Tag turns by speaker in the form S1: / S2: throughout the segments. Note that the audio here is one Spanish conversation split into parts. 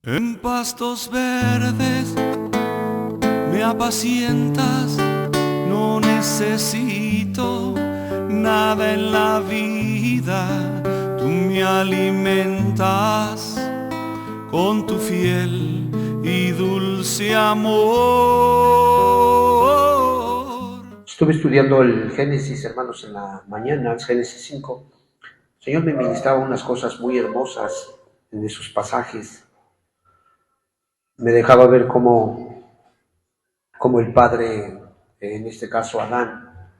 S1: En pastos verdes me apacientas, no necesito nada en la vida. Tú me alimentas con tu fiel y dulce amor.
S2: Estuve estudiando el Génesis, hermanos, en la mañana, el Génesis 5. El Señor me ministraba unas cosas muy hermosas en esos pasajes. Me dejaba ver cómo el Padre, en este caso Adán,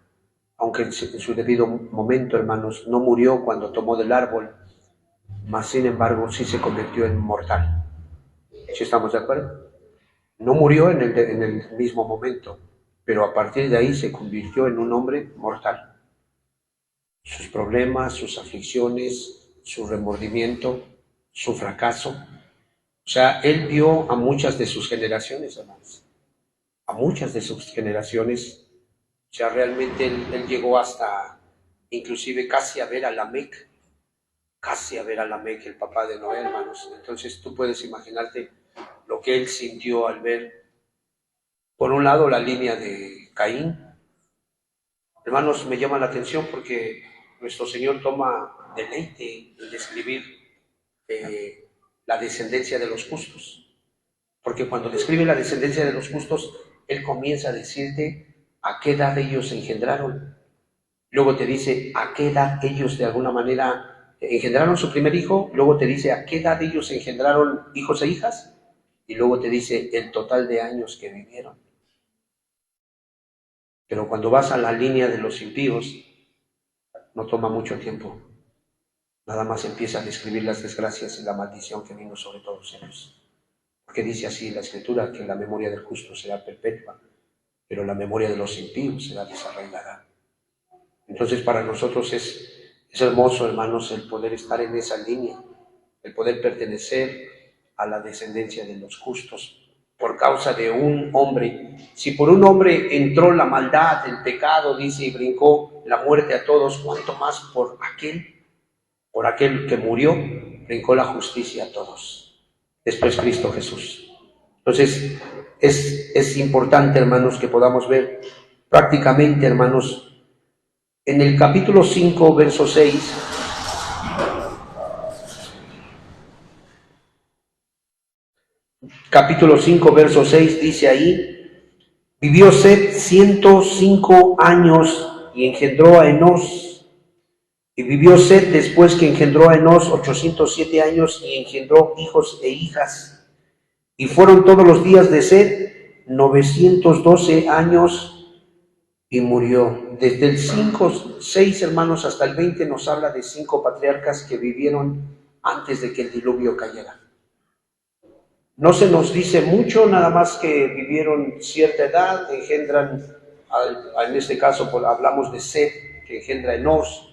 S2: aunque en su debido momento, hermanos, no murió cuando tomó del árbol, mas sin embargo sí se convirtió en mortal. ¿Sí estamos de acuerdo? No murió en el mismo momento, pero a partir de ahí se convirtió en un hombre mortal. Sus problemas, sus aflicciones, su remordimiento, su fracaso. O sea, él vio a muchas de sus generaciones, hermanos, a muchas de sus generaciones. O sea, realmente él llegó hasta, inclusive casi a ver a Lamec, el papá de Noé, hermanos. Entonces tú puedes imaginarte lo que él sintió al ver, por un lado, la línea de Caín. Hermanos, me llama la atención porque nuestro Señor toma deleite en describir la descendencia de los justos. Porque cuando describe la descendencia de los justos, Él comienza a decirte a qué edad ellos se engendraron. Luego te dice a qué edad ellos de alguna manera engendraron su primer hijo. Luego te dice a qué edad ellos engendraron hijos e hijas. Y luego te dice el total de años que vivieron. Pero cuando vas a la línea de los impíos, no toma mucho tiempo. Nada más empieza a describir las desgracias y la maldición que vino sobre todos ellos. Porque dice así la Escritura, que la memoria del justo será perpetua, pero la memoria de los impíos será desarraigada. Entonces para nosotros es hermoso, hermanos, el poder estar en esa línea, el poder pertenecer a la descendencia de los justos por causa de un hombre. Si por un hombre entró la maldad, el pecado, dice, y brincó la muerte a todos, ¿cuánto más por aquel que murió, brincó la justicia a todos? Después Cristo Jesús. Entonces, es importante, hermanos, que podamos ver prácticamente, hermanos, en el capítulo 5, verso 6, capítulo 5, verso 6, dice ahí: vivió Set 105 años y engendró a Enós. Y vivió Set después que engendró a Enós 807 años y engendró hijos e hijas. Y fueron todos los días de Set 912 años y murió. Desde el 5, 6, hermanos, hasta el 20 nos habla de 5 patriarcas que vivieron antes de que el diluvio cayera. No se nos dice mucho, nada más que vivieron cierta edad, engendran, en este caso hablamos de Set, que engendra a Enós,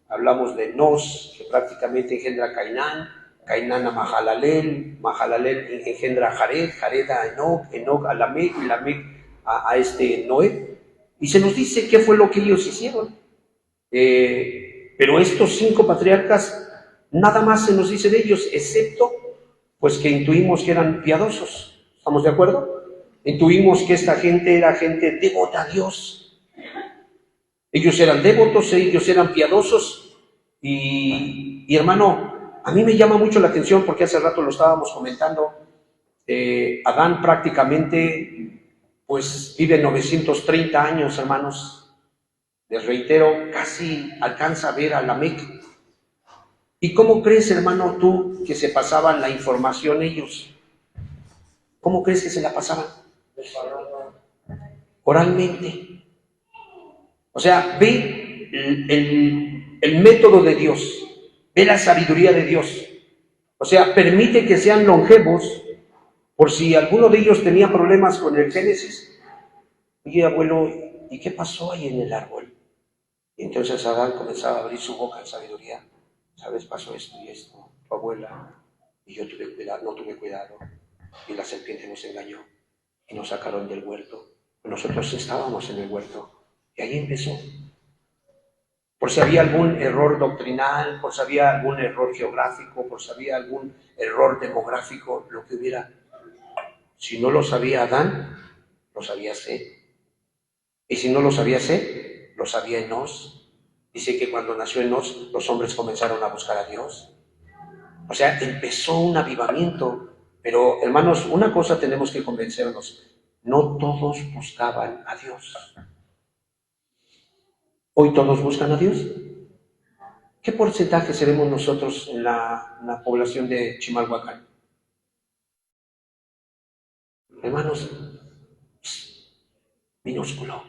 S2: hablamos de Enós, que prácticamente engendra a Cainán, Cainán a Mahalalel, Mahalalel engendra a Jared, Jared a Enoc, Enoc a Lamec, y Lamec a este Noé. Y se nos dice qué fue lo que ellos hicieron. Pero estos 5 patriarcas, nada más se nos dice de ellos, excepto pues que intuimos que eran piadosos. ¿Estamos de acuerdo? Intuimos que esta gente era gente devota a Dios. Ellos eran devotos, ellos eran piadosos. Y hermano, a mí me llama mucho la atención porque hace rato lo estábamos comentando. Adán prácticamente pues vive 930 años, hermanos. Les reitero, casi alcanza a ver a Lamec. ¿Y cómo crees, hermano, tú que se pasaban la información ellos? ¿Cómo crees que se la pasaban? Oralmente. O sea, ve el método de Dios, ve la sabiduría de Dios. O sea, permite que sean longevos, por si alguno de ellos tenía problemas con el Génesis. Oye, abuelo, ¿y qué pasó ahí en el árbol? Y entonces Adán comenzaba a abrir su boca en sabiduría. ¿Sabes? Pasó esto y esto. Tu abuela y yo tuve cuidado, no tuve cuidado. Y la serpiente nos engañó y nos sacaron del huerto. Nosotros estábamos en el huerto. Y ahí empezó. por si había algún error doctrinal, por si había algún error geográfico, por si había algún error demográfico, lo que hubiera. Si no lo sabía Adán, lo sabía Set. Y si no lo sabía Set, lo sabía Enos. Dice que cuando nació Enos, los hombres comenzaron a buscar a Dios. O sea, empezó un avivamiento. Pero, hermanos, una cosa tenemos que convencernos. No todos buscaban a Dios. ¿Hoy todos buscan a Dios? ¿Qué porcentaje seremos nosotros en la población de Chimalhuacán? Hermanos, minúsculo.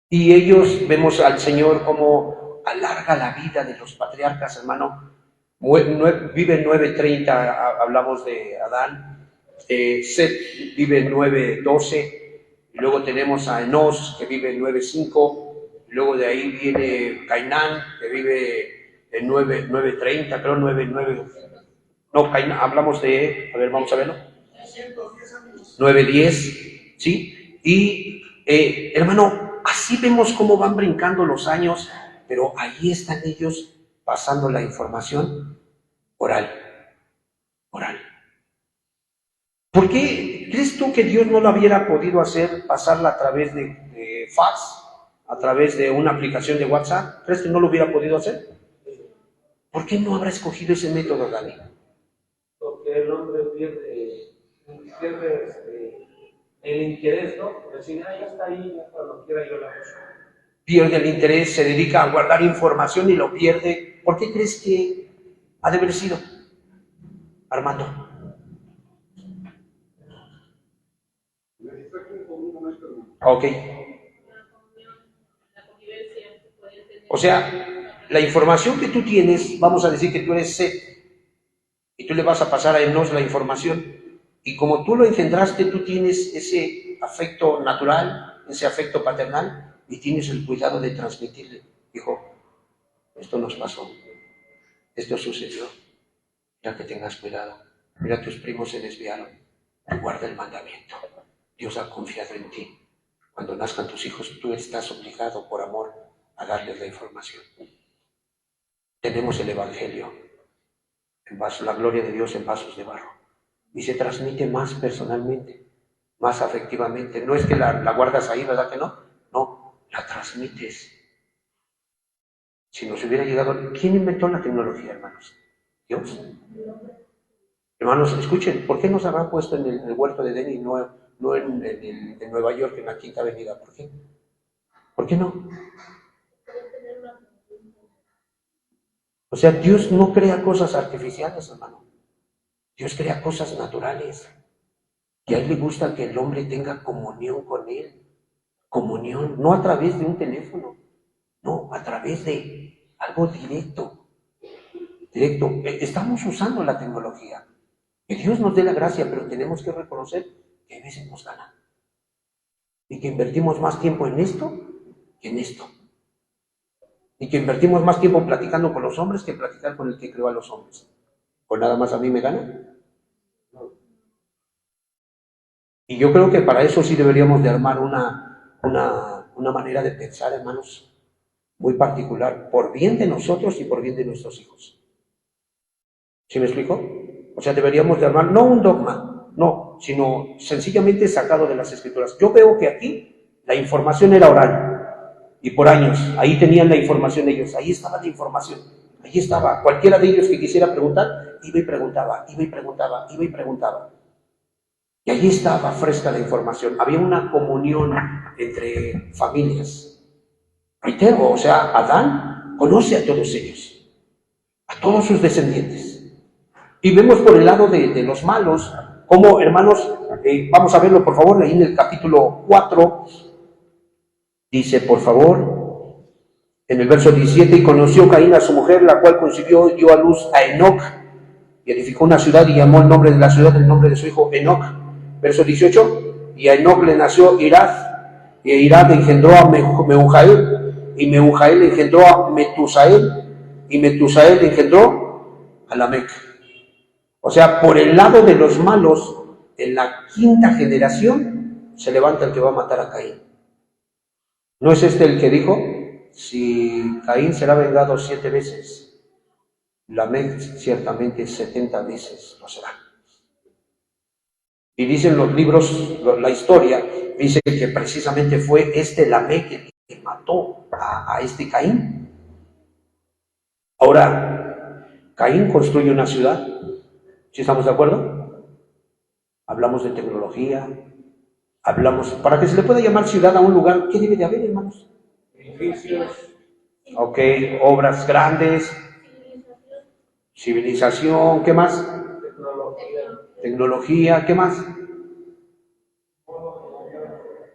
S2: Y ellos, vemos al Señor como alarga la vida de los patriarcas, hermano. Vive 9:30, hablamos de Adán. Set vive 9:12. Y luego tenemos a Enos, que vive 9:5. Luego de ahí viene Cainán, que vive en 9:30, creo 9. No, Cainán, hablamos de, a ver, vamos a verlo. 9:10, ¿sí? Y, hermano, así vemos cómo van brincando los años, pero ahí están ellos pasando la información oral. ¿Por qué crees tú que Dios no lo hubiera podido hacer, pasarla a través de fax, a través de una aplicación de WhatsApp? ¿Crees que no lo hubiera podido hacer? ¿Por qué no habrá escogido ese método, Dani?
S3: Porque el hombre pierde el interés, ¿no? Decir, ya está ahí, ya cuando quiera yo la uso.
S2: Pierde el interés, se dedica a guardar información y lo pierde. ¿Por qué crees que ha de haber sido, Armando? Ok. O sea, la información que tú tienes, vamos a decir que tú eres Set, y tú le vas a pasar a Enos la información, y como tú lo engendraste, tú tienes ese afecto natural, ese afecto paternal, y tienes el cuidado de transmitirle. Hijo, esto nos pasó, esto sucedió, ya que tengas cuidado. Mira, tus primos se desviaron, guarda el mandamiento. Dios ha confiado en ti. Cuando nazcan tus hijos, tú estás obligado por amor a darles la información. Tenemos el Evangelio, en vasos, la gloria de Dios en vasos de barro, y se transmite más personalmente, más afectivamente. No es que la guardas ahí, ¿verdad que no? No, la transmites. Si nos hubiera llegado... ¿Quién inventó la tecnología, hermanos? ¿Dios? Hermanos, escuchen, ¿por qué nos habrá puesto en el huerto de Edén y no en Nueva York, en la Quinta Avenida? ¿Por qué? ¿Por qué no? O sea, Dios no crea cosas artificiales, hermano. Dios crea cosas naturales. Y a Él le gusta que el hombre tenga comunión con Él. Comunión, no a través de un teléfono, no, a través de algo directo. Estamos usando la tecnología. Que Dios nos dé la gracia, pero tenemos que reconocer que a veces nos gana. Y que invertimos más tiempo en esto que en esto. Y que invertimos más tiempo platicando con los hombres que platicar con el que creó a los hombres. ¿Pues nada más a mí me gana? No. Y yo creo que para eso sí deberíamos de armar una manera de pensar, hermanos, muy particular, por bien de nosotros y por bien de nuestros hijos. ¿Sí me explico? O sea, deberíamos de armar, no un dogma, no, sino sencillamente sacado de las Escrituras. Yo veo que aquí la información era oral. Y por años, ahí tenían la información ellos, ahí estaba la información, ahí estaba. Cualquiera de ellos que quisiera preguntar, iba y preguntaba. Y allí estaba fresca la información. Había una comunión entre familias. Reitero, o sea, Adán conoce a todos ellos, a todos sus descendientes. Y vemos por el lado de los malos, como, hermanos, vamos a verlo por favor, ahí en el capítulo 4, dice, por favor, en el verso 17, y conoció Caín a su mujer, la cual concibió y dio a luz a Enoc, y edificó una ciudad y llamó el nombre de la ciudad el nombre de su hijo Enoc. Verso 18, y a Enoc le nació Irad, y Irad engendró a Mehujael, y Mehujael engendró a Metusael, y Metusael engendró a Lamec. O sea, por el lado de los malos, en la quinta generación, se levanta el que va a matar a Caín. ¿No es este el que dijo? si Caín será vengado 7 veces, Lamec ciertamente 70 veces lo será. Y dicen los libros, la historia, dice que precisamente fue Lamec el que mató a este Caín. Ahora, Caín construye una ciudad, ¿sí estamos de acuerdo? Hablamos de tecnología, hablamos, para que se le pueda llamar ciudad a un lugar, ¿qué debe de haber, hermanos?
S3: Edificios.
S2: Ok, obras grandes, civilización, ¿qué más? Tecnología, ¿qué más?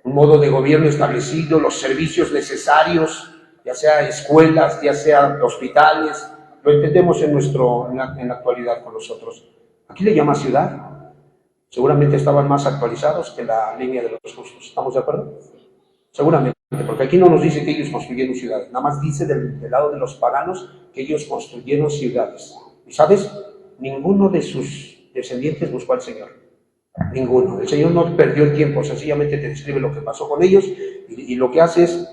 S2: Un modo de gobierno establecido, los servicios necesarios, ya sea escuelas, ya sea hospitales, lo entendemos en la actualidad con nosotros. Aquí le llama ciudad, seguramente estaban más actualizados que la línea de los justos, ¿estamos de acuerdo? Seguramente, porque aquí no nos dice que ellos construyeron ciudades, nada más dice del lado de los paganos que ellos construyeron ciudades. ¿Y sabes? Ninguno de sus descendientes buscó al Señor. Ninguno. El Señor no perdió el tiempo, sencillamente te describe lo que pasó con ellos y lo que hace es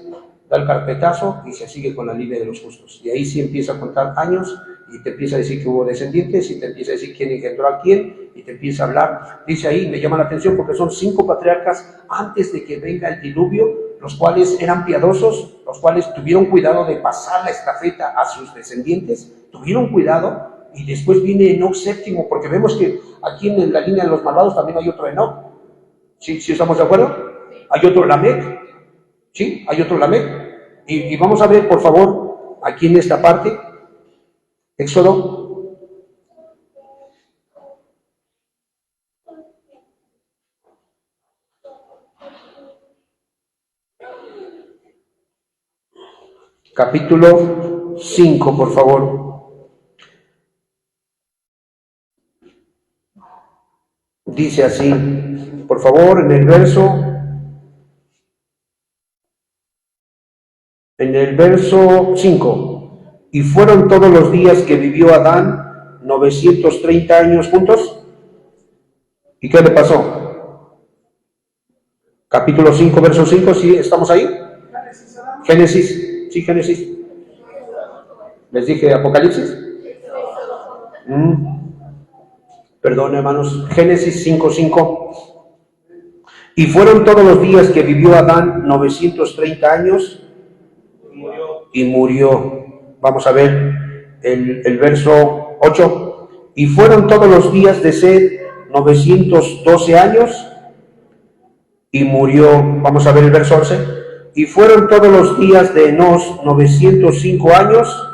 S2: dar el carpetazo y se sigue con la línea de los justos. Y ahí sí empieza a contar años y te empieza a decir que hubo descendientes y te empieza a decir quién engendró a quién y te empieza a hablar. Dice ahí, me llama la atención porque son 5 patriarcas antes de que venga el diluvio, los cuales eran piadosos, los cuales tuvieron cuidado de pasar la estafeta a sus descendientes, tuvieron cuidado. Y después viene Enoc séptimo, porque vemos que aquí en la línea de los malvados también hay otro Enoc. ¿Sí estamos de acuerdo? Hay otro Lamec. ¿Sí? Hay otro Lamec. Y vamos a ver, por favor, aquí en esta parte, Éxodo. Capítulo 5, por favor. Dice así, por favor, en el verso 5, y fueron todos los días que vivió Adán 930 años juntos. ¿Y qué le pasó? Capítulo 5, verso 5, ¿sí estamos ahí? Génesis, sí, Génesis. ¿Les dije Apocalipsis? Perdón, hermanos, Génesis 5:5. Y fueron todos los días que vivió Adán 930 años y murió. Vamos a ver el verso 8. Y fueron todos los días de Sed 912 años y murió. Vamos a ver el verso 11. Y fueron todos los días de Enos 905 años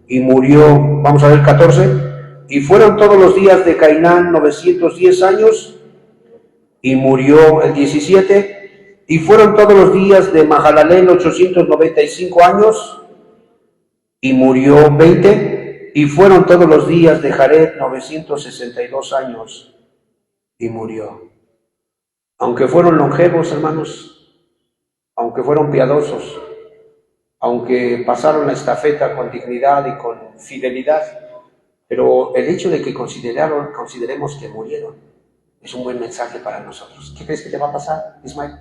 S2: y murió. Vamos a ver el 14. Y fueron todos los días de Cainán 910 años y murió el 17. Y fueron todos los días de Mahalalel 895 años y murió 20. Y fueron todos los días de Jared 962 años y murió. Aunque fueron longevos, hermanos, aunque fueron piadosos, aunque pasaron la estafeta con dignidad y con fidelidad, pero el hecho de que consideremos que murieron es un buen mensaje para nosotros. ¿Qué crees que te va a pasar, Ismael?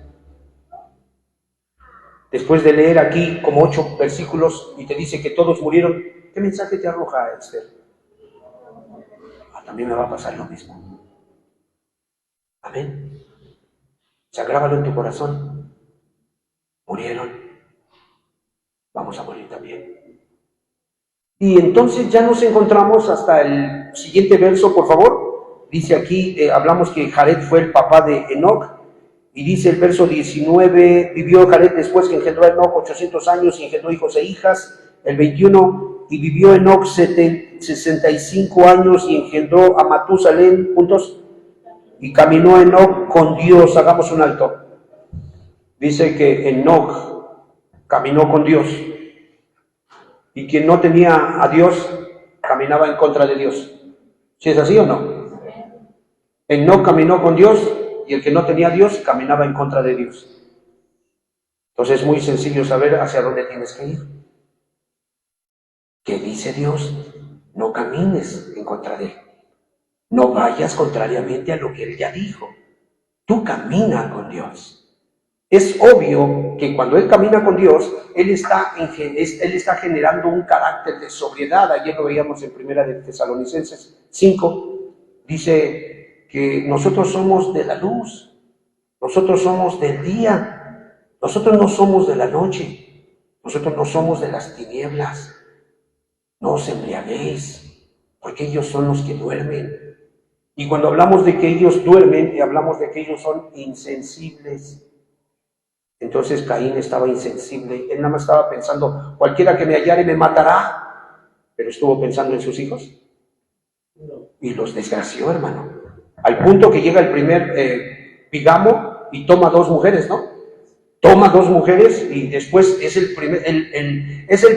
S2: Después de leer aquí como 8 versículos y te dice que todos murieron, ¿qué mensaje te arroja, Esther? También me va a pasar lo mismo. Amén. O sea, grábalo en tu corazón. Murieron. Vamos a morir también. Y entonces ya nos encontramos hasta el siguiente verso, por favor. Dice aquí, hablamos que Jared fue el papá de Enoc. Y dice el verso 19, vivió Jared después que engendró a Enoc 800 años y engendró hijos e hijas. El 21, y vivió Enoc 65 años y engendró a Matusalén, juntos. Y caminó Enoc con Dios. Hagamos un alto. Dice que Enoc caminó con Dios. Y quien no tenía a Dios, caminaba en contra de Dios. ¿Sí es así o no? Enoc caminó con Dios y el que no tenía a Dios, caminaba en contra de Dios. Entonces es muy sencillo saber hacia dónde tienes que ir. ¿Qué dice Dios? No camines en contra de Él. No vayas contrariamente a lo que Él ya dijo. Tú camina con Dios. Es obvio que cuando él camina con Dios, él está generando un carácter de sobriedad. Ayer lo veíamos en Primera de Tesalonicenses 5. Dice que nosotros somos de la luz, nosotros somos del día, nosotros no somos de la noche, nosotros no somos de las tinieblas. No os embriaguéis, porque ellos son los que duermen. Y cuando hablamos de que ellos duermen, hablamos de que ellos son insensibles. Entonces Caín estaba insensible, él nada más estaba pensando, cualquiera que me hallare me matará, pero estuvo pensando en sus hijos y los desgració, hermano, al punto que llega el primer bigamo y toma 2 mujeres, ¿no? Toma 2 mujeres y después es el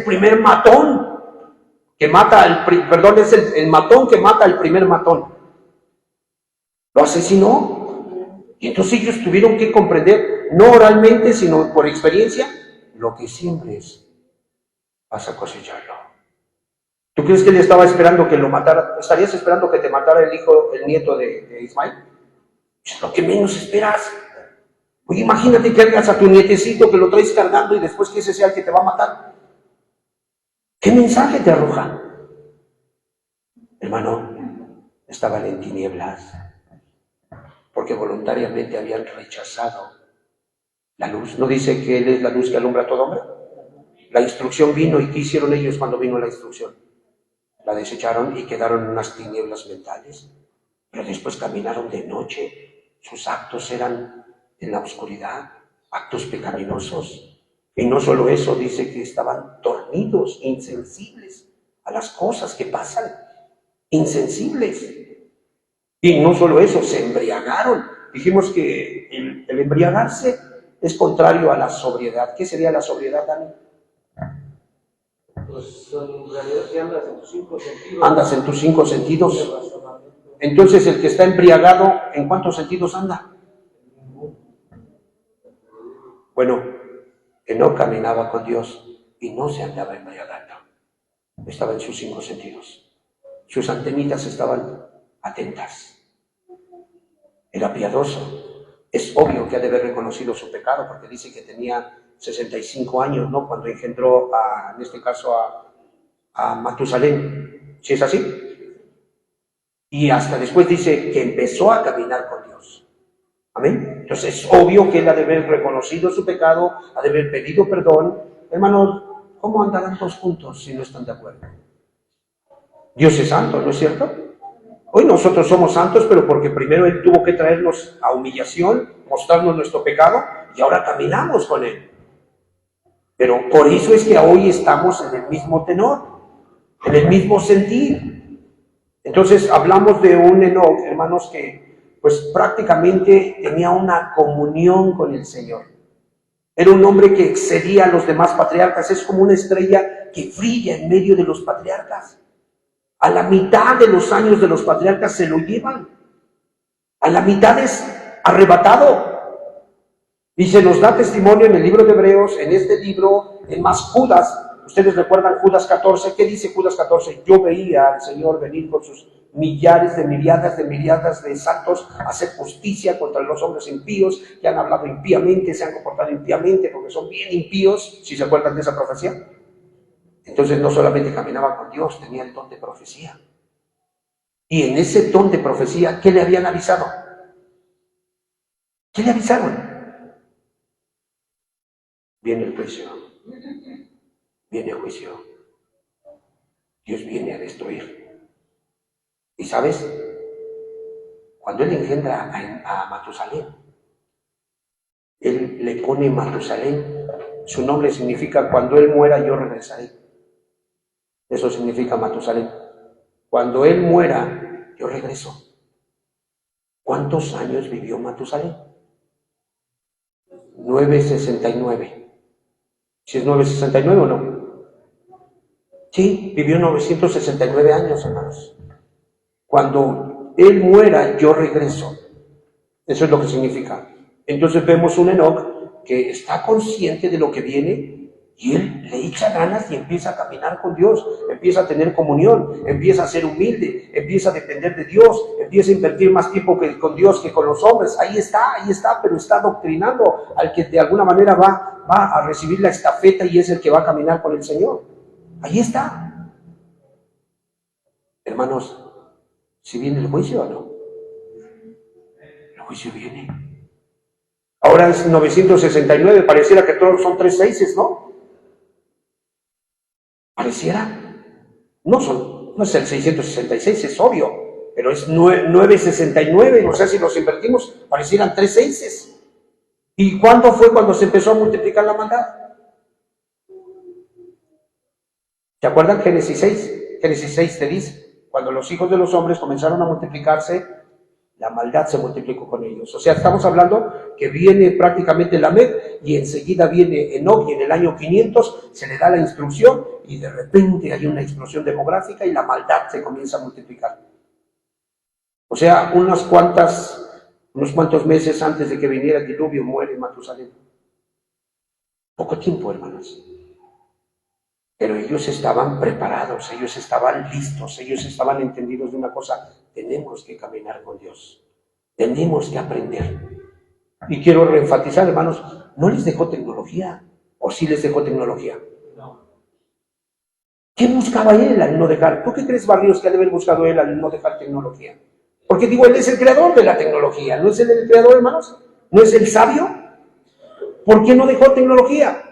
S2: primer matón que mata es el matón que mata al primer matón. Lo asesinó. Y entonces ellos tuvieron que comprender, no oralmente, sino por experiencia, lo que siembres vas a cosecharlo. ¿Tú crees que él estaba esperando que lo matara? ¿Estarías esperando que te matara el nieto de Ismael? Es lo que menos esperas. Oye, imagínate que hagas a tu nietecito, que lo traes cargando y después que ese sea el que te va a matar. ¿Qué mensaje te arroja? Hermano, estaban en tinieblas, porque voluntariamente habían rechazado la luz. ¿No dice que Él es la luz que alumbra a todo hombre? La instrucción vino, ¿y qué hicieron ellos cuando vino la instrucción? La desecharon y quedaron en unas tinieblas mentales, pero después caminaron de noche. Sus actos eran en la oscuridad, actos pecaminosos. Y no solo eso, dice que estaban dormidos, insensibles a las cosas que pasan, insensibles. Y no solo eso, se embriagaron. Dijimos que el embriagarse es contrario a la sobriedad. ¿Qué sería la sobriedad, Dani?
S3: Pues en realidad si andas en tus 5 sentidos.
S2: Andas en tus 5 sentidos. Entonces el que está embriagado, ¿en cuántos sentidos anda? Bueno, que no caminaba con Dios y no se andaba embriagando. Estaba en sus 5 sentidos. Sus antenitas estaban atentas. Era piadoso. Es obvio que ha de haber reconocido su pecado, porque dice que tenía 65 años, ¿no? Cuando engendró, en este caso, a Matusalén. ¿Sí es así? Y hasta después dice que empezó a caminar con Dios. Amén. Entonces es obvio que él ha de haber reconocido su pecado, ha de haber pedido perdón. Hermanos, ¿cómo andarán 2 juntos si no están de acuerdo? Dios es santo, ¿no es cierto? Hoy nosotros somos santos, pero porque primero Él tuvo que traernos a humillación, mostrarnos nuestro pecado, y ahora caminamos con Él. Pero por eso es que hoy estamos en el mismo tenor, en el mismo sentir. Entonces hablamos de un Enoc, hermanos, que pues prácticamente tenía una comunión con el Señor. Era un hombre que excedía a los demás patriarcas, es como una estrella que brilla en medio de los patriarcas. A la mitad de los años de los patriarcas se lo llevan. A la mitad es arrebatado. Y se nos da testimonio en el libro de Hebreos, en este libro, en más Judas. Ustedes recuerdan Judas 14. ¿Qué dice Judas 14? Yo veía al Señor venir con sus millares de miriadas de santos a hacer justicia contra los hombres impíos que han hablado impíamente, se han comportado impíamente porque son bien impíos. ¿Sí se acuerdan de esa profecía? Entonces no solamente caminaba con Dios, tenía el don de profecía. Y en ese don de profecía, ¿qué le habían avisado? ¿Qué le avisaron? Viene el juicio. Viene el juicio. Dios viene a destruir. ¿Y sabes? Cuando Él engendra a Matusalén, Él le pone Matusalén. Su nombre significa cuando Él muera yo regresaré. Eso significa Matusalén. Cuando Él muera, yo regreso. ¿Cuántos años vivió Matusalén? 969. ¿Si es 969 o no? Sí, vivió 969 años, hermanos. Cuando Él muera, yo regreso. Eso es lo que significa. Entonces vemos un Enoc que está consciente de lo que viene, Y él le echa ganas y empieza a caminar con Dios, empieza a tener comunión, empieza a ser humilde, empieza a depender de Dios, empieza a invertir más tiempo con Dios que con los hombres. Ahí está, pero está doctrinando al que de alguna manera va a recibir la estafeta y es el que va a caminar con el Señor. Ahí está. Hermanos, ¿si viene el juicio o no? El juicio viene. Ahora es 969, pareciera que todos son 3 seises, ¿no? Pareciera. No es el 666, es obvio, pero es 969, o sea, si los invertimos, parecieran 3 seises. ¿Y cuándo fue cuando se empezó a multiplicar la maldad? ¿Te acuerdan Génesis 6? Génesis 6 te dice, cuando los hijos de los hombres comenzaron a multiplicarse, la maldad se multiplicó con ellos. O sea, estamos hablando que viene prácticamente Lamec y enseguida viene Enoc y en el año 500 se le da la instrucción y de repente hay una explosión demográfica y la maldad se comienza a multiplicar. O sea, unos cuantos meses antes de que viniera el diluvio muere Matusalén. Poco tiempo, hermanos. Pero ellos estaban preparados, ellos estaban listos, ellos estaban entendidos de una cosa: tenemos que caminar con Dios, tenemos que aprender. Y quiero reenfatizar, hermanos, no les dejó tecnología, o sí les dejó tecnología.
S3: No.
S2: ¿Qué buscaba él al no dejar? ¿Tú qué crees, Barrios, que ha de haber buscado él al no dejar tecnología? Porque digo, él es el creador de la tecnología, ¿no es él el creador, hermanos? ¿No es el sabio? ¿Por qué no dejó tecnología?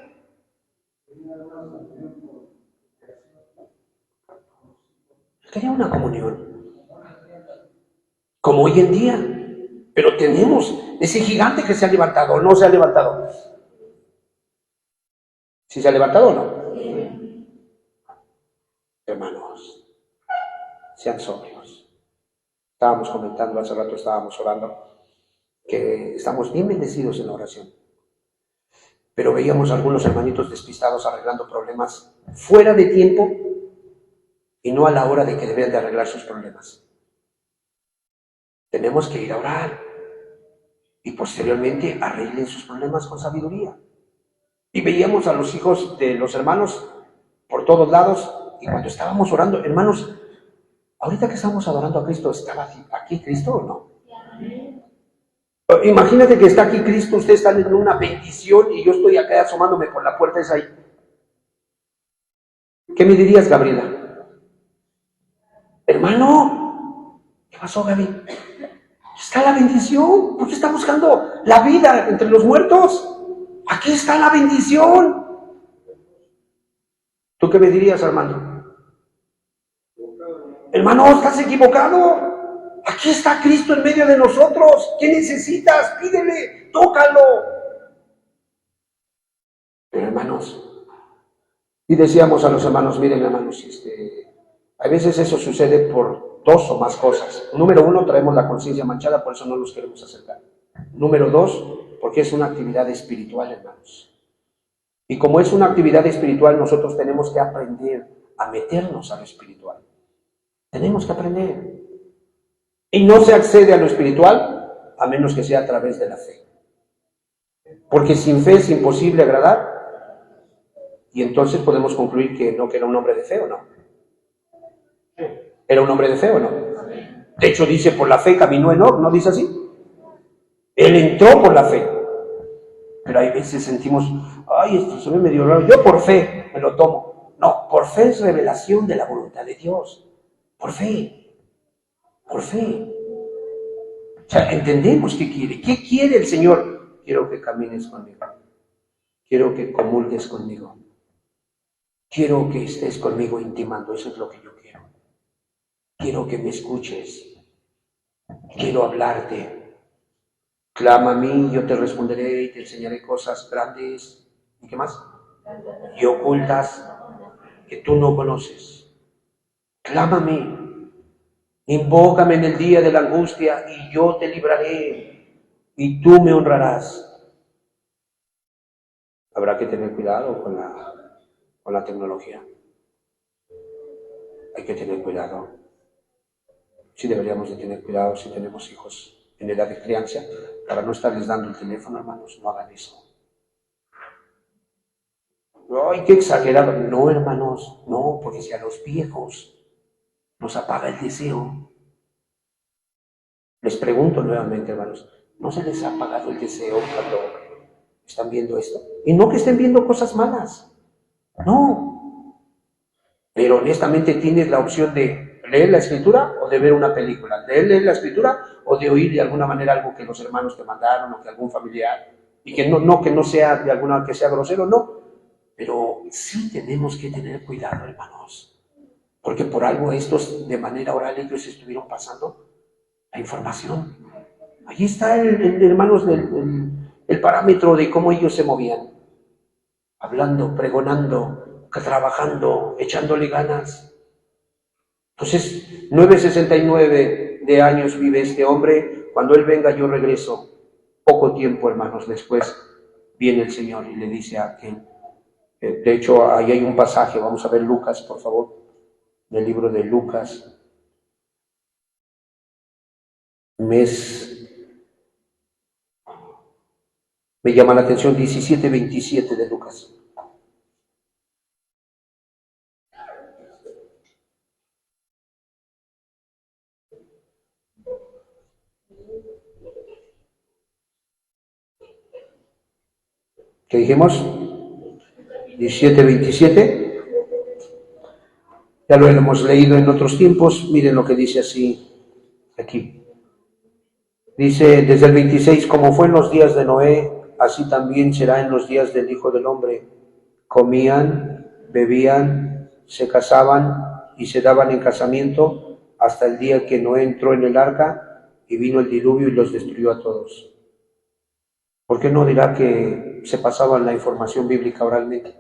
S2: Quería una comunión, como hoy en día, pero tenemos ese gigante que se ha levantado, ¿o no se ha levantado? ¿Sí se ha levantado o no? Hermanos, sean sobrios. Estábamos comentando, hace rato estábamos orando, que estamos bien bendecidos en la oración, pero veíamos a algunos hermanitos despistados arreglando problemas fuera de tiempo y no a la hora de que debían de arreglar sus problemas. Tenemos que ir a orar y posteriormente arreglen sus problemas con sabiduría. Y veíamos a los hijos de los hermanos por todos lados y cuando estábamos orando, hermanos, ahorita que estamos adorando a Cristo, ¿estaba aquí Cristo o no? Imagínate que está aquí Cristo, ustedes están en una bendición y yo estoy acá asomándome por la puerta esa ahí. ¿Qué me dirías, Gabriela? Hermano, ¿qué pasó, Gaby? Está la bendición. ¿Por qué está buscando la vida entre los muertos? Aquí está la bendición. ¿Tú qué me dirías, Armando? Hermano, estás equivocado. Aquí está Cristo en medio de nosotros. ¿Qué necesitas? Pídele, tócalo. Pero hermanos, y decíamos a los hermanos, miren hermanos, a veces eso sucede por 2 o más cosas. Número 1, traemos la conciencia manchada, por eso no los queremos acercar. Número 2, porque es una actividad espiritual, hermanos. Y como es una actividad espiritual, nosotros tenemos que aprender a meternos a lo espiritual. Tenemos que aprender. Y no se accede a lo espiritual a menos que sea a través de la fe. Porque sin fe es imposible agradar. Y entonces podemos concluir que no, que era un hombre de fe o no. ¿Era un hombre de fe o no? De hecho dice, por la fe caminó Enoc, ¿no dice así? Él entró por la fe. Pero hay veces sentimos, ay, esto se ve medio raro, yo por fe me lo tomo. No, por fe es revelación de la voluntad de Dios. Por fe. Por fe. O sea, entendemos qué quiere. ¿Qué quiere el Señor? Quiero que camines conmigo. Quiero que comulgues conmigo. Quiero que estés conmigo intimando. Eso es lo que yo quiero. Quiero que me escuches. Quiero hablarte. Clama a mí, yo te responderé y te enseñaré cosas grandes. ¿Y qué más? Y ocultas que tú no conoces. Clámame. Invócame en el día de la angustia y yo te libraré y tú me honrarás. Habrá que tener cuidado con la tecnología. Hay que tener cuidado. Sí deberíamos de tener cuidado si tenemos hijos en edad de crianza, para no estarles dando el teléfono, hermanos, no hagan eso. Ay, qué exagerado. No, hermanos, no, porque si a los viejos nos apaga el deseo. Les pregunto nuevamente, hermanos, ¿no se les ha apagado el deseo cuando están viendo esto? Y no que estén viendo cosas malas, no. Pero honestamente tienes la opción de leer la escritura o de ver una película, de leer la escritura o de oír de alguna manera algo que los hermanos te mandaron o que algún familiar, y que no sea de alguna que sea grosero, no. Pero sí tenemos que tener cuidado, hermanos, porque por algo estos de manera oral ellos estuvieron pasando la información. Allí está, hermanos, el parámetro de cómo ellos se movían, hablando, pregonando, trabajando, echándole ganas. Entonces, 969 de años vive este hombre. Cuando él venga, yo regreso. Poco tiempo, hermanos, después viene el Señor y le dice a aquel. De hecho, ahí hay un pasaje, vamos a ver Lucas, por favor, del libro de Lucas. Me llama la atención 17:27 de Lucas. ¿Qué dijimos? 17:27. Ya lo hemos leído en otros tiempos. Miren lo que dice así aquí. Dice desde el 26, como fue en los días de Noé, así también será en los días del Hijo del Hombre. Comían, bebían, se casaban y se daban en casamiento hasta el día que Noé entró en el arca y vino el diluvio y los destruyó a todos. ¿Por qué no dirá que se pasaban la información bíblica oralmente?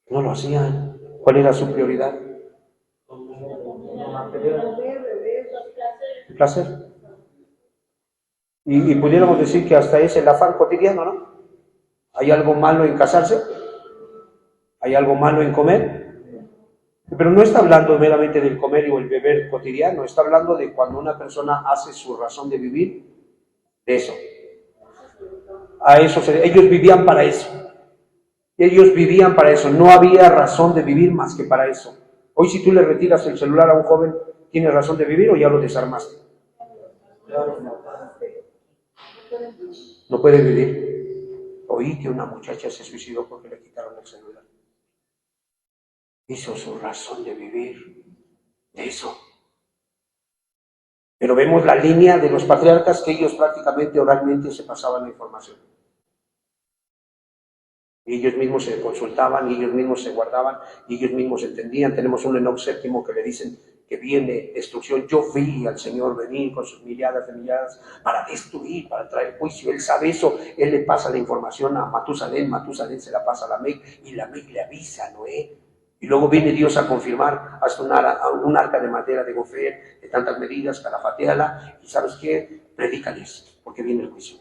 S2: No lo hacían. ¿Cuál era su prioridad? El placer. Y pudiéramos decir que hasta es el afán cotidiano, ¿no? ¿Hay algo malo en casarse? ¿Hay algo malo en comer? Pero no está hablando meramente del comer o el beber cotidiano, está hablando de cuando una persona hace su razón de vivir, de eso. Ellos vivían para eso. Ellos vivían para eso, no había razón de vivir más que para eso. Hoy si tú le retiras el celular a un joven, ¿tiene razón de vivir o ya lo desarmaste? No puede vivir. Oí que una muchacha se suicidó porque le quitaron el celular. Hizo su razón de vivir de eso. Pero vemos la línea de los patriarcas que ellos prácticamente oralmente se pasaban la información. Y ellos mismos se consultaban, y ellos mismos se guardaban, y ellos mismos entendían. Tenemos un Enoc séptimo que le dicen que viene destrucción. Yo vi al Señor venir con sus milladas de milladas para destruir, para traer juicio. Él sabe eso, él le pasa la información a Matusalén, Matusalén se la pasa a Lamec, y Lamec le avisa a Noé. Y luego viene Dios a confirmar hasta un arca de madera de gofer, de tantas medidas, calafateala, y ¿sabes qué? Predícales, porque viene el juicio.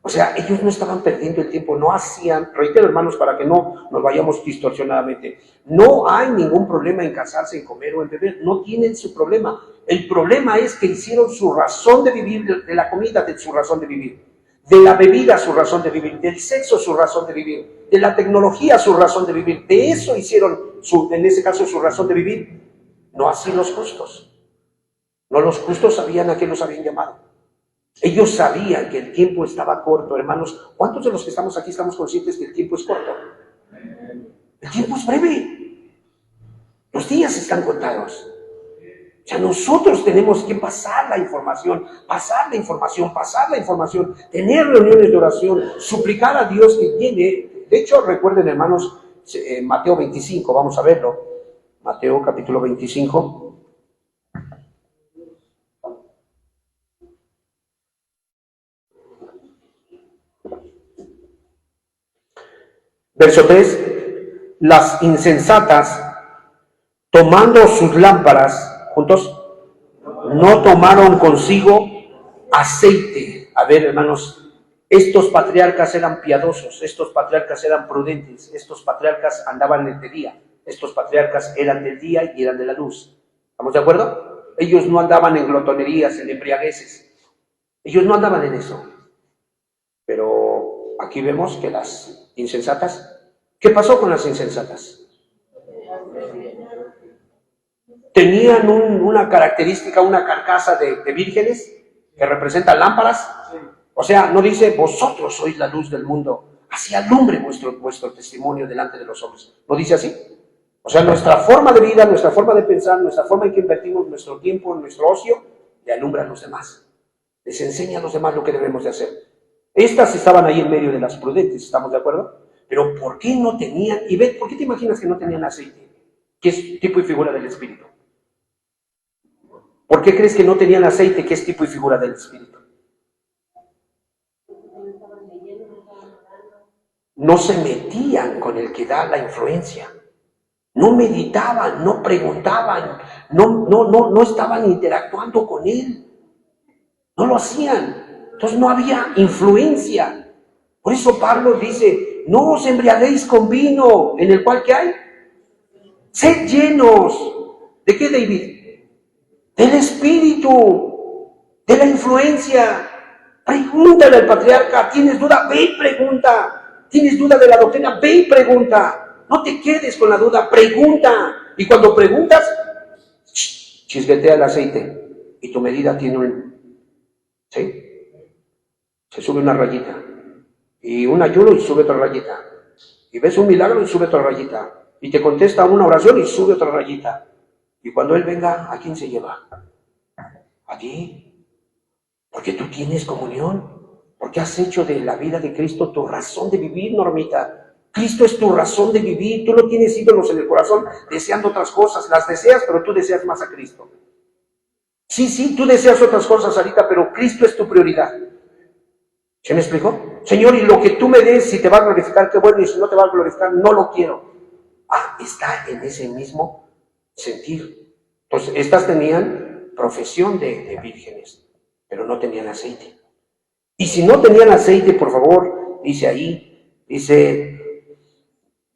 S2: O sea, ellos no estaban perdiendo el tiempo, no hacían, reitero hermanos, para que no nos vayamos distorsionadamente, no hay ningún problema en casarse, en comer o en beber, no tienen su problema. El problema es que hicieron su razón de vivir, de la comida, de su razón de vivir, de la bebida su razón de vivir, del sexo su razón de vivir, de la tecnología su razón de vivir, de eso hicieron, en ese caso, su razón de vivir, no así los justos. No, los justos sabían a qué los habían llamado. Ellos sabían que el tiempo estaba corto, hermanos. ¿Cuántos de los que estamos aquí estamos conscientes que el tiempo es corto? El tiempo es breve. Los días están contados. O sea, nosotros tenemos que pasar la información, tener reuniones de oración, suplicar a Dios que viene. De hecho, recuerden, hermanos, Mateo 25, vamos a verlo. Mateo capítulo 25. Verso 3, las insensatas, tomando sus lámparas, juntos, no tomaron consigo aceite. A ver, hermanos, estos patriarcas eran piadosos, estos patriarcas eran prudentes, estos patriarcas andaban de día, estos patriarcas eran del día y eran de la luz. ¿Estamos de acuerdo? Ellos no andaban en glotonerías, en embriagueces. Ellos no andaban en eso. Pero aquí vemos que las ¿Insensatas? ¿Qué pasó con las insensatas? Tenían una característica, una carcasa de vírgenes que representan lámparas. O sea, no dice, vosotros sois la luz del mundo, así alumbre vuestro testimonio delante de los hombres. ¿No dice así? O sea, nuestra forma de vida, nuestra forma de pensar, nuestra forma en que invertimos nuestro tiempo, nuestro ocio, le alumbra a los demás. Les enseña a los demás lo que debemos de hacer. Estas estaban ahí en medio de las prudentes, ¿estamos de acuerdo? Pero ¿por qué no tenían? Y ve, ¿por qué te imaginas que no tenían aceite? ¿Qué es tipo y figura del Espíritu? ¿Por qué crees que no tenían aceite, que es tipo y figura del Espíritu? No se metían con el que da la influencia. No meditaban, no preguntaban, no estaban interactuando con él. No lo hacían. Entonces no había influencia. Por eso Pablo dice, no os embriaguéis con vino, en el cual ¿qué hay? Sed llenos. ¿De qué, David? Del Espíritu, de la influencia. Pregúntale al patriarca, ¿tienes duda? Ve y pregunta. ¿Tienes duda de la doctrina? Ve y pregunta. No te quedes con la duda, pregunta. Y cuando preguntas, chisguetea el aceite y tu medida tiene ¿sí? Se sube una rayita. Y un ayuno y sube otra rayita. Y ves un milagro y sube otra rayita. Y te contesta una oración y sube otra rayita. Y cuando Él venga, ¿a quién se lleva? A ti. Porque tú tienes comunión. Porque has hecho de la vida de Cristo tu razón de vivir, Normita. Cristo es tu razón de vivir. Tú no tienes ídolos en el corazón deseando otras cosas. Las deseas, pero tú deseas más a Cristo. Sí, tú deseas otras cosas ahorita, pero Cristo es tu prioridad. ¿Se me explicó? Señor, y lo que tú me des, si te va a glorificar, qué bueno, y si no te va a glorificar, no lo quiero. Está en ese mismo sentir. Entonces, estas tenían profesión de vírgenes, pero no tenían aceite. Y si no tenían aceite, por favor, dice ahí,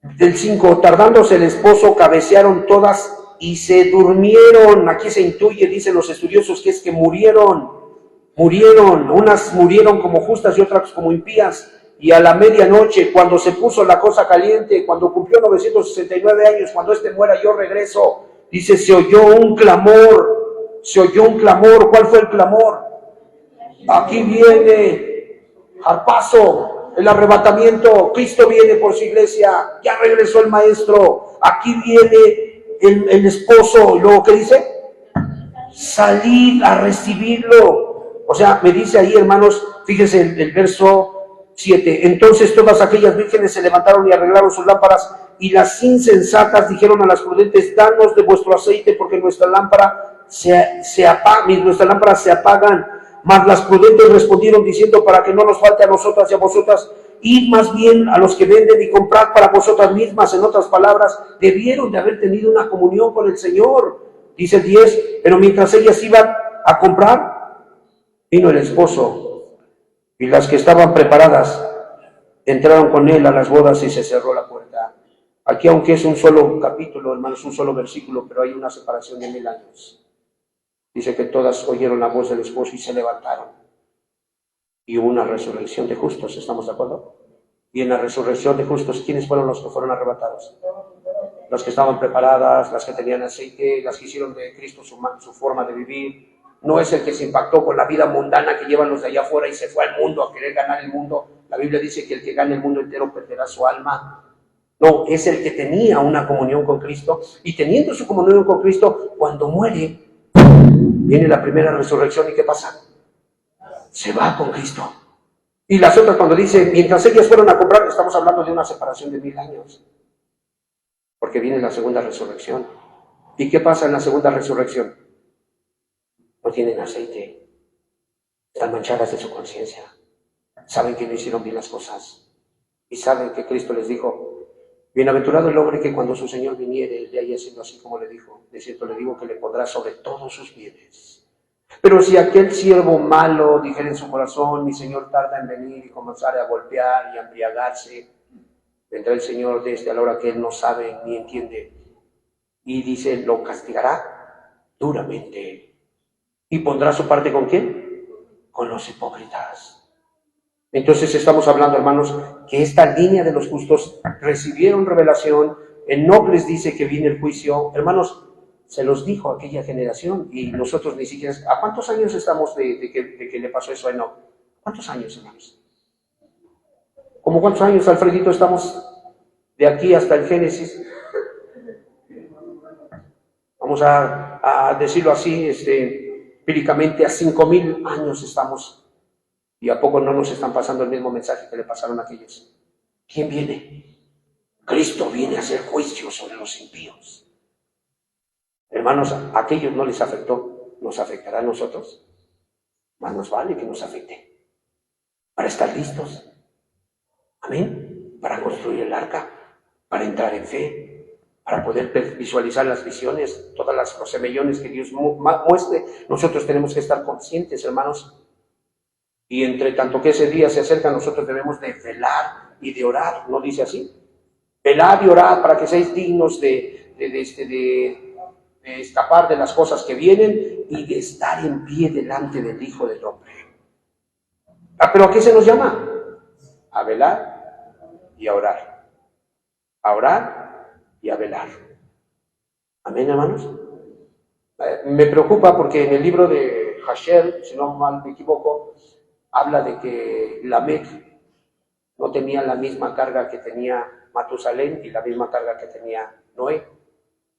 S2: del 5, tardándose el esposo, cabecearon todas y se durmieron. Aquí se intuye, dicen los estudiosos, que es que murieron, unas murieron como justas y otras como impías. Y a la medianoche, cuando se puso la cosa caliente, cuando cumplió 969 años, cuando muera yo regreso, dice, se oyó un clamor. ¿Cuál fue el clamor? Aquí viene, arpazo, el arrebatamiento, Cristo viene por su iglesia, ya regresó el maestro, aquí viene el esposo. ¿Y luego qué dice? Salir a recibirlo. O sea, me dice ahí, hermanos, fíjense el verso 7. Entonces todas aquellas vírgenes se levantaron y arreglaron sus lámparas, y las insensatas dijeron a las prudentes, danos de vuestro aceite, porque nuestras lámparas se apagan. Mas las prudentes respondieron diciendo, para que no nos falte a nosotras y a vosotras, id más bien a los que venden y comprad para vosotras mismas. En otras palabras, debieron de haber tenido una comunión con el Señor. Dice el 10, pero mientras ellas iban a comprar, vino el esposo, y las que estaban preparadas entraron con él a las bodas y se cerró la puerta. Aquí, aunque es un solo capítulo, hermanos, un solo versículo, pero hay una separación de 1000 años. Dice que todas oyeron la voz del esposo y se levantaron. Y hubo una resurrección de justos, ¿estamos de acuerdo? Y en la resurrección de justos, ¿quiénes fueron los que fueron arrebatados? Las que estaban preparadas, las que tenían aceite, las que hicieron de Cristo su forma de vivir. No es el que se impactó con la vida mundana que llevan los de allá afuera y se fue al mundo a querer ganar el mundo. La Biblia dice que el que gane el mundo entero perderá su alma. No, es el que tenía una comunión con Cristo, y teniendo su comunión con Cristo, cuando muere, viene la primera resurrección. ¿Y qué pasa? Se va con Cristo. Y las otras, cuando dice, mientras ellas fueron a comprar, estamos hablando de una separación de 1000 años. Porque viene la segunda resurrección. ¿Y qué pasa en la segunda resurrección? No tienen aceite. Están manchadas de su conciencia. Saben que no hicieron bien las cosas. Y saben que Cristo les dijo, bienaventurado el hombre que cuando su Señor viniere, le haya sido así como le dijo. De cierto le digo que le pondrá sobre todos sus bienes. Pero si aquel siervo malo dijera en su corazón, mi Señor tarda en venir, y comenzare a golpear y a embriagarse, vendrá el Señor desde a la hora que él no sabe ni entiende, y dice, lo castigará duramente. ¿Y pondrá su parte con quién? Con los hipócritas. Entonces estamos hablando, hermanos, que esta línea de los justos recibieron revelación. Enoc les dice que viene el juicio. Hermanos, se los dijo a aquella generación y nosotros ni siquiera... ¿A cuántos años estamos de que le pasó eso a Enoc? ¿Cuántos años, hermanos? ¿Cómo cuántos años, Alfredito, estamos de aquí hasta el Génesis? Vamos a decirlo así, empíricamente, a 5,000 años estamos. ¿Y a poco no nos están pasando el mismo mensaje que le pasaron a aquellos? ¿Quién viene? Cristo viene a hacer juicio sobre los impíos. Hermanos, a aquellos no les afectó, ¿nos afectará a nosotros? Más nos vale que nos afecte, para estar listos. Amén. Para construir el arca, para entrar en fe, para poder visualizar las visiones, todas las semellones que Dios muestre. Nosotros tenemos que estar conscientes, hermanos. Y entre tanto que ese día se acerca, nosotros debemos de velar y de orar, ¿no dice así? Velad y orad para que seáis dignos de escapar de las cosas que vienen y de estar en pie delante del Hijo del Hombre. ¿Pero a qué se nos llama? A velar y a orar. A orar y a velar. Amén, hermanos. Me preocupa porque en el libro de Jasher, si no mal me equivoco, habla de que Lamec no tenía la misma carga que tenía Matusalén y la misma carga que tenía Noé.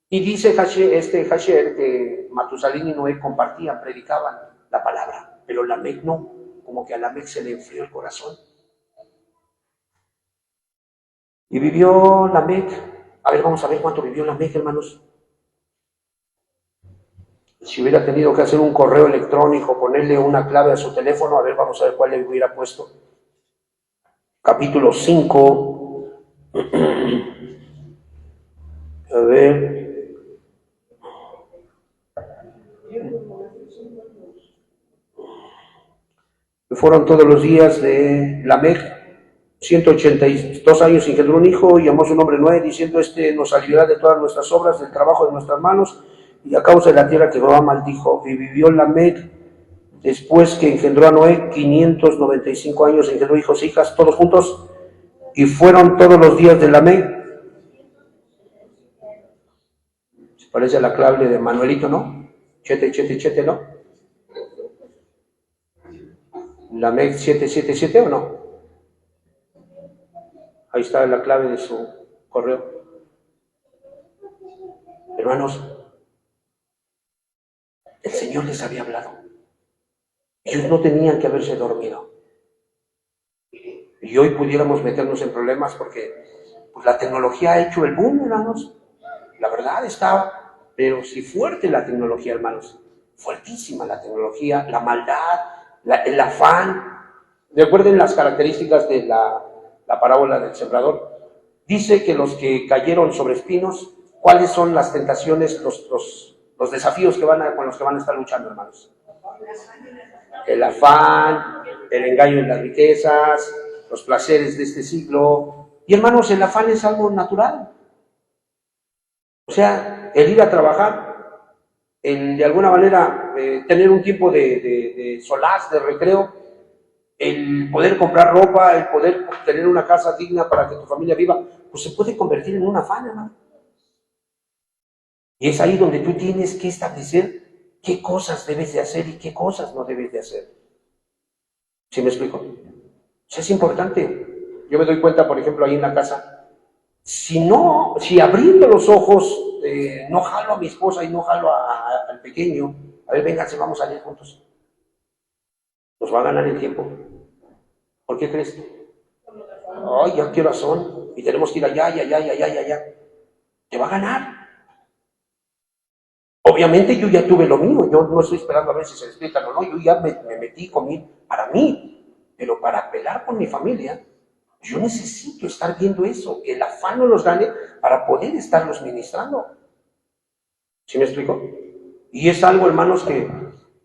S2: Y dice Jasher que Matusalén y Noé compartían, predicaban la palabra, pero Lamec no, como que a Lamec se le enfrió el corazón. Y vivió Lamec, a ver, vamos a ver cuánto vivió Lamec, hermanos. Si hubiera tenido que hacer un correo electrónico, ponerle una clave a su teléfono, a ver, vamos a ver cuál le hubiera puesto. Capítulo 5. A ver. Fueron todos los días de Lamec, 182 años, engendró un hijo y llamó su nombre Noé, diciendo: nos aliviará de todas nuestras obras, del trabajo de nuestras manos, y a causa de la tierra que Jehová maldijo. Y vivió Lamec, después que engendró a Noé, 595 años, engendró hijos e hijas, todos juntos, y fueron todos los días de Lamec. Se parece a la clave de Manuelito, ¿no? Chete, ¿no? Lamec 777, ¿o no? Ahí está la clave de su correo. Hermanos, el Señor les había hablado. Ellos no tenían que haberse dormido. Y hoy pudiéramos meternos en problemas porque pues, la tecnología ha hecho el boom, hermanos. La verdad está, pero sí fuerte la tecnología, hermanos. Fuertísima la tecnología, la maldad, el afán. Recuerden las características de la parábola del sembrador. Dice que los que cayeron sobre espinos, ¿cuáles son las tentaciones, los desafíos con los que van a estar luchando, hermanos? El afán, el engaño en las riquezas, los placeres de este siglo. Y hermanos, el afán es algo natural. O sea, el ir a trabajar, el de alguna manera tener un tiempo de solaz, de recreo, el poder comprar ropa, el poder tener una casa digna para que tu familia viva, pues se puede convertir en un afán, hermano. Y es ahí donde tú tienes que establecer qué cosas debes de hacer y qué cosas no debes de hacer. ¿Sí me explico? O sea, es importante. Yo me doy cuenta, por ejemplo, ahí en la casa, si abriendo los ojos, no jalo a mi esposa y no jalo al pequeño, a ver, vénganse, vamos a salir juntos. Nos va a ganar el tiempo. ¿Por qué crees? Ay, ya qué horas son, y tenemos que ir allá. Te va a ganar. Obviamente yo ya tuve lo mío, yo no estoy esperando a ver si se despiertan o no, yo ya me metí con para mí, pero para pelar con mi familia, yo necesito estar viendo eso, que el afán no los gane para poder estarlos ministrando. ¿Sí me explico? Y es algo, hermanos, que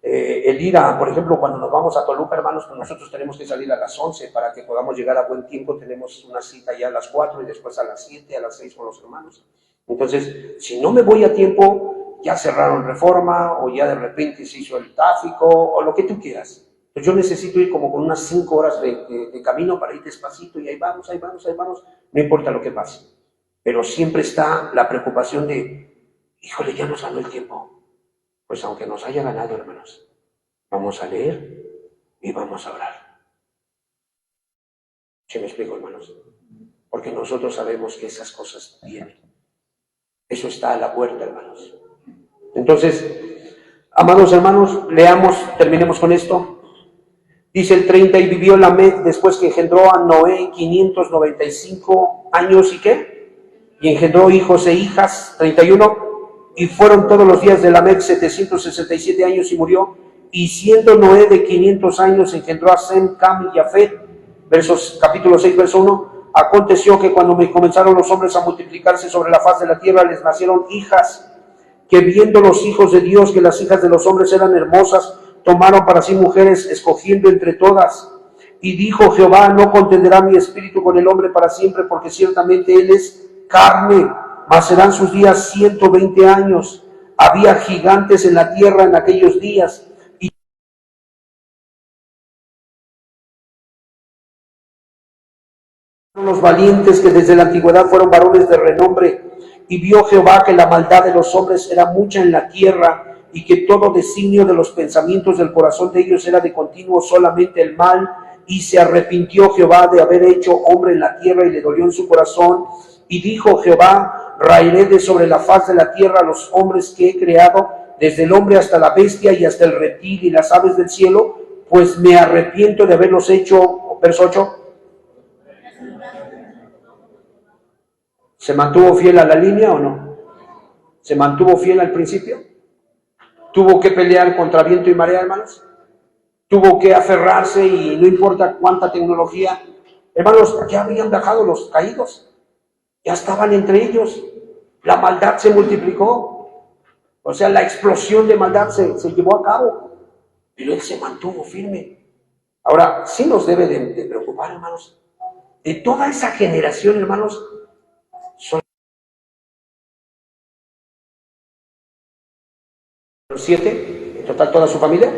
S2: el ir por ejemplo, cuando nos vamos a Toluca, hermanos, pues nosotros tenemos que salir a las 11 para que podamos llegar a buen tiempo, tenemos una cita ya a las 4 y después a las 7, a las 6 con los hermanos. Entonces, si no me voy a tiempo, ya cerraron Reforma, o ya de repente se hizo el tráfico, o lo que tú quieras. Pues yo necesito ir como con unas 5 horas de camino para ir despacito y ahí vamos, ahí vamos, ahí vamos. No importa lo que pase. Pero siempre está la preocupación de, híjole, ya nos ganó el tiempo. Pues aunque nos haya ganado, hermanos, vamos a leer y vamos a orar. ¿Sí me explico, hermanos? Porque nosotros sabemos que esas cosas vienen. Eso está a la puerta, hermanos. Entonces, amados hermanos, leamos, terminemos con esto. Dice el 30, y vivió Lamec después que engendró a Noé 595 años, ¿y qué? Y engendró hijos e hijas, 31, y fueron todos los días de Lamec 767 años y murió. Y siendo Noé de 500 años, engendró a Sem, Cam y Jafet. Capítulo 6, verso 1. Aconteció que cuando comenzaron los hombres a multiplicarse sobre la faz de la tierra, les nacieron hijas, que viendo los hijos de Dios que las hijas de los hombres eran hermosas, tomaron para sí mujeres, escogiendo entre todas. Y dijo Jehová, no contenderá mi espíritu con el hombre para siempre, porque ciertamente él es carne, mas serán sus días 120 años. Había gigantes en la tierra en aquellos días, y los valientes que desde la antigüedad fueron varones de renombre. Y vio Jehová que la maldad de los hombres era mucha en la tierra, y que todo designio de los pensamientos del corazón de ellos era de continuo solamente el mal. Y se arrepintió Jehová de haber hecho hombre en la tierra, y le dolió en su corazón. Y dijo Jehová, raeré de sobre la faz de la tierra a los hombres que he creado, desde el hombre hasta la bestia y hasta el reptil y las aves del cielo, pues me arrepiento de haberlos hecho. Verso 8. ¿Se mantuvo fiel a la línea o no? ¿Se mantuvo fiel al principio? ¿Tuvo que pelear contra viento y marea, hermanos? ¿Tuvo que aferrarse y no importa cuánta tecnología? Hermanos, ya habían dejado los caídos. Ya estaban entre ellos. La maldad se multiplicó. O sea, la explosión de maldad se llevó a cabo. Pero él se mantuvo firme. Ahora, sí nos debe de preocupar, hermanos. De toda esa generación, hermanos, son 7, en total toda su familia,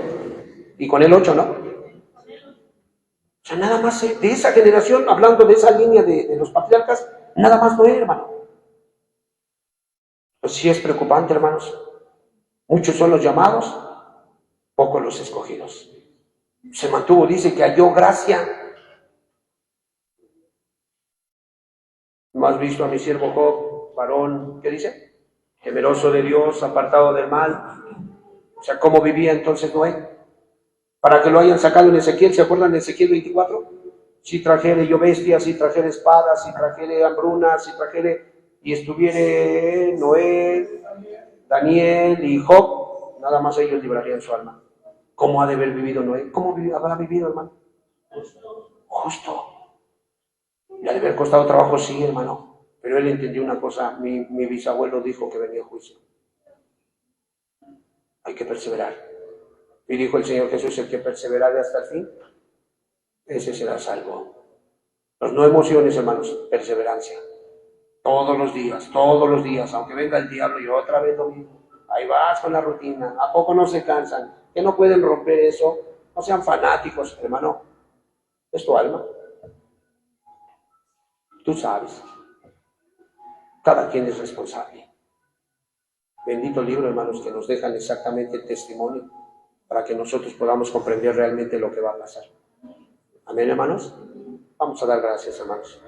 S2: y con él 8, ¿no? O sea, nada más de esa generación, hablando de esa línea de los patriarcas, nada más Noé, hermano. Pues sí es preocupante, hermanos. Muchos son los llamados, pocos los escogidos. Se mantuvo, dice que halló gracia. ¿No has visto a mi siervo Job, varón, qué dice? Temeroso de Dios, apartado del mal. O sea, ¿cómo vivía entonces Noé? Para que lo hayan sacado en Ezequiel, ¿se acuerdan de Ezequiel 24? Si trajere yo bestias, si trajere espadas, si trajere hambrunas, si trajere, y estuviere Noé, Daniel y Job, nada más ellos librarían su alma. ¿Cómo ha de haber vivido Noé? ¿Cómo habrá vivido, hermano? Justo. Le ha de haber costado trabajo, sí, hermano. Pero él entendió una cosa, mi bisabuelo dijo que venía juicio. Hay que perseverar. Y dijo el Señor Jesús, el que perseverare hasta el fin, ese será salvo. Pues no emociones, hermanos, perseverancia. Todos los días, aunque venga el diablo y otra vez lo mismo. Ahí vas con la rutina. ¿A poco no se cansan? ¿Que no pueden romper eso? No sean fanáticos, hermano. Es tu alma. Tú sabes. Cada quien es responsable. Bendito libro, hermanos, que nos dejan exactamente el testimonio para que nosotros podamos comprender realmente lo que va a pasar. Amén, hermanos. Vamos a dar gracias, hermanos.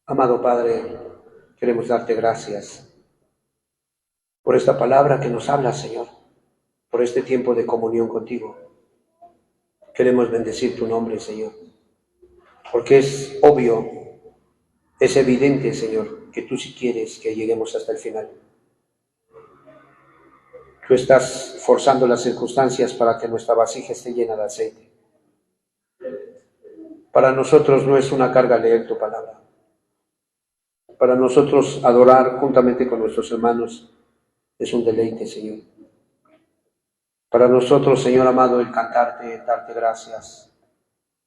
S2: Amado Padre, queremos darte gracias por esta palabra que nos habla, Señor, por este tiempo de comunión contigo. Queremos bendecir tu nombre, Señor, porque es obvio, es evidente, Señor, que tú sí quieres que lleguemos hasta el final. Tú estás forzando las circunstancias para que nuestra vasija esté llena de aceite. Para nosotros no es una carga leer tu palabra. Para nosotros adorar juntamente con nuestros hermanos es un deleite, Señor. Para nosotros, Señor amado, el cantarte, darte gracias,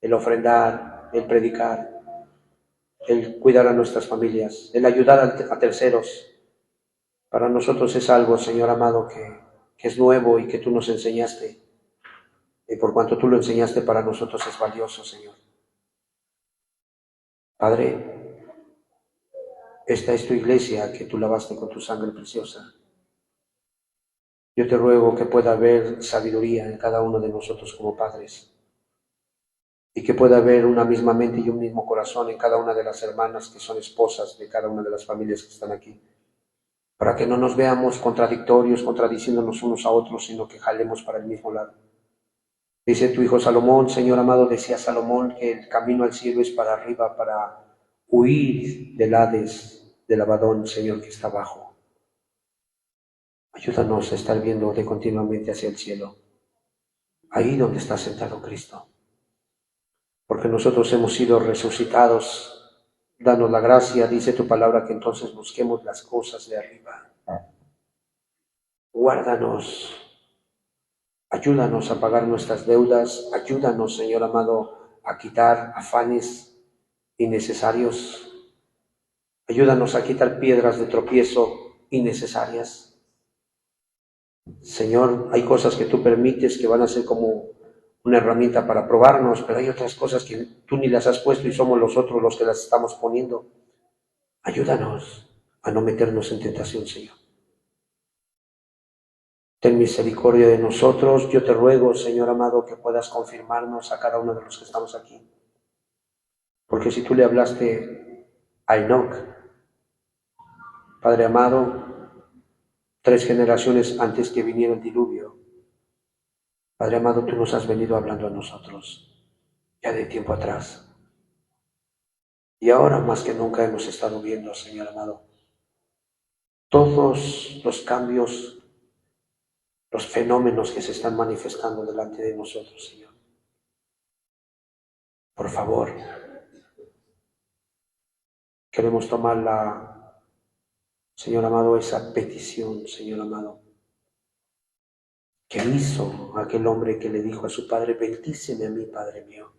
S2: el ofrendar, el predicar, el cuidar a nuestras familias, el ayudar a terceros. Para nosotros es algo, Señor amado, que es nuevo y que tú nos enseñaste. Y por cuanto tú lo enseñaste, para nosotros es valioso, Señor. Padre, esta es tu iglesia que tú lavaste con tu sangre preciosa. Yo te ruego que pueda haber sabiduría en cada uno de nosotros como padres y que pueda haber una misma mente y un mismo corazón en cada una de las hermanas que son esposas de cada una de las familias que están aquí, para que no nos veamos contradictorios, contradiciéndonos unos a otros, sino que jalemos para el mismo lado. Dice tu hijo Salomón, Señor amado, decía Salomón que el camino al cielo es para arriba, para huir del Hades, del Abadón, Señor, que está abajo. Ayúdanos a estar viendo de continuamente hacia el cielo, ahí donde está sentado Cristo, porque nosotros hemos sido resucitados. Danos la gracia, dice tu palabra, que entonces busquemos las cosas de arriba. Guárdanos, ayúdanos a pagar nuestras deudas, ayúdanos, Señor amado, a quitar afanes innecesarios, ayúdanos a quitar piedras de tropiezo innecesarias. Señor, hay cosas que tú permites que van a ser como una herramienta para probarnos, pero hay otras cosas que tú ni las has puesto y somos nosotros los que las estamos poniendo. Ayúdanos a no meternos en tentación, Señor. Ten misericordia de nosotros. Yo te ruego, Señor amado, que puedas confirmarnos a cada uno de los que estamos aquí. Porque si tú le hablaste a Enoc, Padre amado, 3 generaciones antes que viniera el diluvio, Padre amado, tú nos has venido hablando a nosotros ya de tiempo atrás. Y ahora más que nunca hemos estado viendo, Señor amado, todos los cambios, los fenómenos que se están manifestando delante de nosotros, Señor. Por favor, queremos tomar Señor amado, esa petición, Señor amado, que hizo aquel hombre que le dijo a su padre, bendíceme a mí, Padre mío.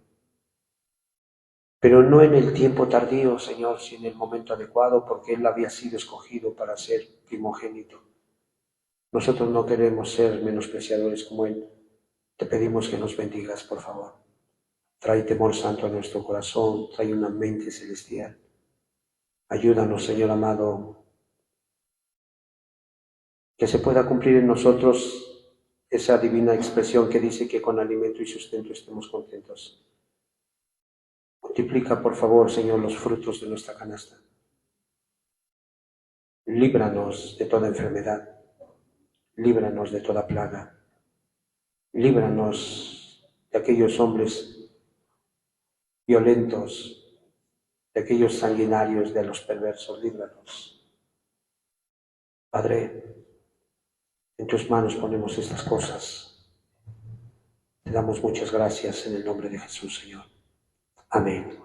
S2: Pero no en el tiempo tardío, Señor, sino en el momento adecuado, porque él había sido escogido para ser primogénito. Nosotros no queremos ser menospreciadores como él. Te pedimos que nos bendigas, por favor. Trae temor santo a nuestro corazón, trae una mente celestial. Ayúdanos, Señor amado, que se pueda cumplir en nosotros esa divina expresión que dice que con alimento y sustento estemos contentos. Multiplica, por favor, Señor, los frutos de nuestra canasta. Líbranos de toda enfermedad. Líbranos de toda plaga. Líbranos de aquellos hombres violentos, de aquellos sanguinarios, de los perversos. Líbranos. Padre, en tus manos ponemos estas cosas. Te damos muchas gracias en el nombre de Jesús, Señor. Amén.